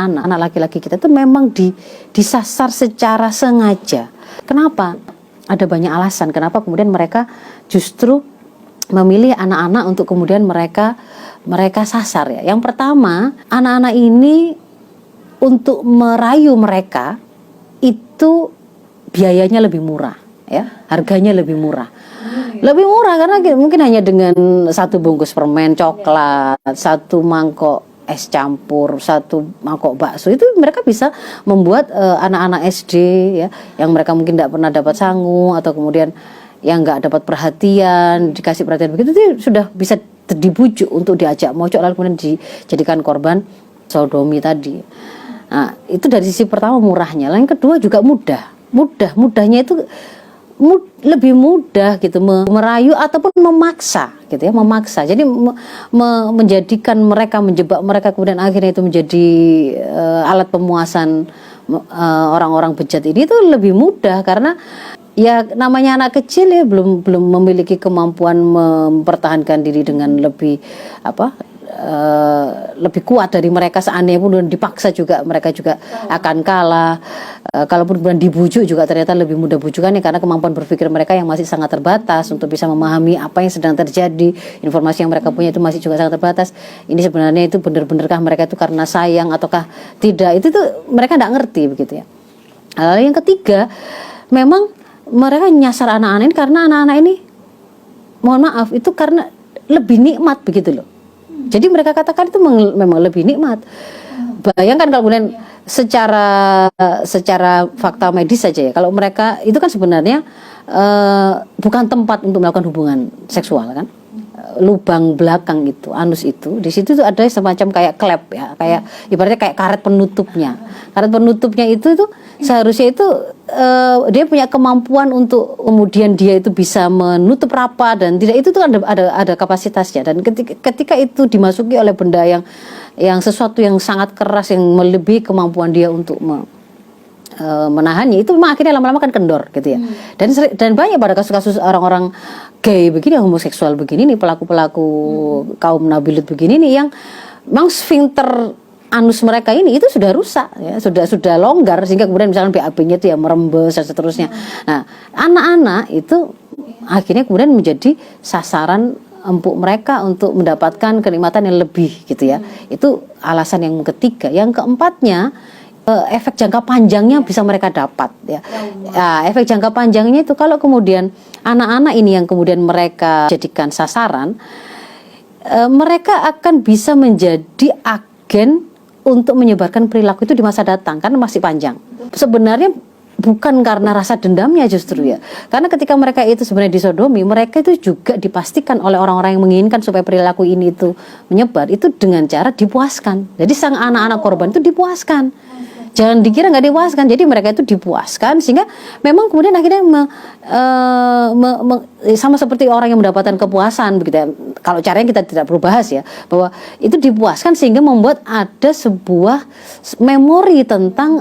anak laki-laki kita itu memang disasar secara sengaja. Kenapa? Ada banyak alasan kenapa kemudian mereka justru memilih anak-anak untuk kemudian mereka sasar ya. Yang pertama, anak-anak ini untuk merayu mereka itu biayanya lebih murah ya, harganya lebih murah. Lebih murah karena mungkin hanya dengan satu bungkus permen coklat, satu mangkok es campur, satu mangkok bakso, itu mereka bisa membuat anak-anak SD ya, yang mereka mungkin tidak pernah dapat sangu atau kemudian yang nggak dapat perhatian, dikasih perhatian begitu, itu sudah bisa dibujuk untuk diajak mojok lalu kemudian dijadikan korban sodomi tadi. Nah, itu dari sisi pertama murahnya. Yang kedua juga mudahnya itu lebih mudah gitu merayu ataupun memaksa gitu ya, memaksa. Jadi menjadikan mereka, menjebak mereka, kemudian akhirnya itu menjadi alat pemuasan orang-orang bejat ini, itu lebih mudah karena ya namanya anak kecil ya, belum memiliki kemampuan mempertahankan diri dengan lebih lebih kuat dari mereka. Seandainya pun dipaksa juga mereka juga akan kalah. Kalaupun kemudian dibujuk juga ternyata lebih mudah bujukannya karena kemampuan berpikir mereka yang masih sangat terbatas untuk bisa memahami apa yang sedang terjadi. Informasi yang mereka punya itu masih juga sangat terbatas. Ini sebenarnya itu benar-benarkah mereka itu karena sayang ataukah tidak, itu tuh mereka tidak ngerti begitu ya. Lalu yang ketiga, memang mereka nyasar anak-anak ini karena anak-anak ini, mohon maaf, itu karena lebih nikmat begitu loh. Jadi mereka katakan itu memang lebih nikmat. Bayangkan kalau kemudian secara fakta medis saja ya, kalau mereka itu kan sebenarnya bukan tempat untuk melakukan hubungan seksual kan. Lubang belakang itu, anus itu, di situ tuh ada semacam kayak klep ya, kayak ibaratnya kayak karet penutupnya. Karet penutupnya itu seharusnya itu dia punya kemampuan untuk kemudian dia itu bisa menutup rapat dan tidak, itu tuh ada kapasitasnya. Dan ketika itu dimasuki oleh benda yang sesuatu yang sangat keras yang melebihi kemampuan dia untuk menahannya, itu memang akhirnya lama-lama kan kendor gitu ya. Dan banyak pada kasus-kasus orang-orang gay begini, homoseksual begini nih, pelaku-pelaku kaum nabilut begini nih, yang memang sfinkter anus mereka ini itu sudah rusak ya, sudah longgar sehingga kemudian misalkan BAB-nya itu ya merembes dan seterusnya. Nah, anak-anak itu akhirnya kemudian menjadi sasaran empuk mereka untuk mendapatkan kenikmatan yang lebih gitu ya. Itu alasan yang ketiga. Yang keempatnya, efek jangka panjangnya bisa mereka dapat ya. Efek jangka panjangnya itu kalau kemudian anak-anak ini yang kemudian mereka jadikan sasaran, mereka akan bisa menjadi agen untuk menyebarkan perilaku itu di masa datang karena masih panjang. Sebenarnya bukan karena rasa dendamnya justru ya. Karena ketika mereka itu sebenarnya disodomi, mereka itu juga dipastikan oleh orang-orang yang menginginkan supaya perilaku ini itu menyebar itu dengan cara dipuaskan. Jadi sang anak-anak korban itu dipuaskan. Jangan dikira nggak dipuaskan, jadi mereka itu dipuaskan sehingga memang kemudian akhirnya sama seperti orang yang mendapatkan kepuasan begitu ya. Kalau caranya kita tidak perlu bahas ya, bahwa itu dipuaskan sehingga membuat ada sebuah memori tentang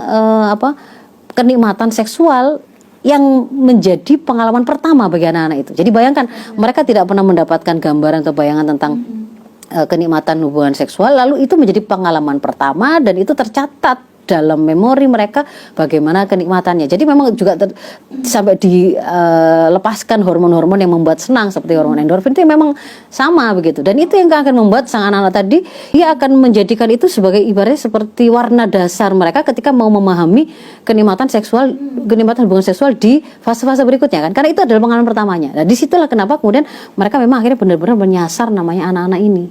kenikmatan seksual yang menjadi pengalaman pertama bagi anak-anak itu. Jadi bayangkan mereka tidak pernah mendapatkan gambaran atau bayangan tentang kenikmatan hubungan seksual, lalu itu menjadi pengalaman pertama dan itu tercatat dalam memori mereka bagaimana kenikmatannya. Jadi memang juga sampai dilepaskan hormon-hormon yang membuat senang seperti hormon endorfin itu memang sama begitu. Dan itu yang akan membuat sang anak-anak tadi, dia akan menjadikan itu sebagai ibaratnya seperti warna dasar mereka ketika mau memahami kenikmatan seksual, kenikmatan hubungan seksual di fase-fase berikutnya kan. Karena itu adalah pengalaman pertamanya. Nah, disitulah kenapa kemudian mereka memang akhirnya benar-benar menyasar namanya anak-anak ini.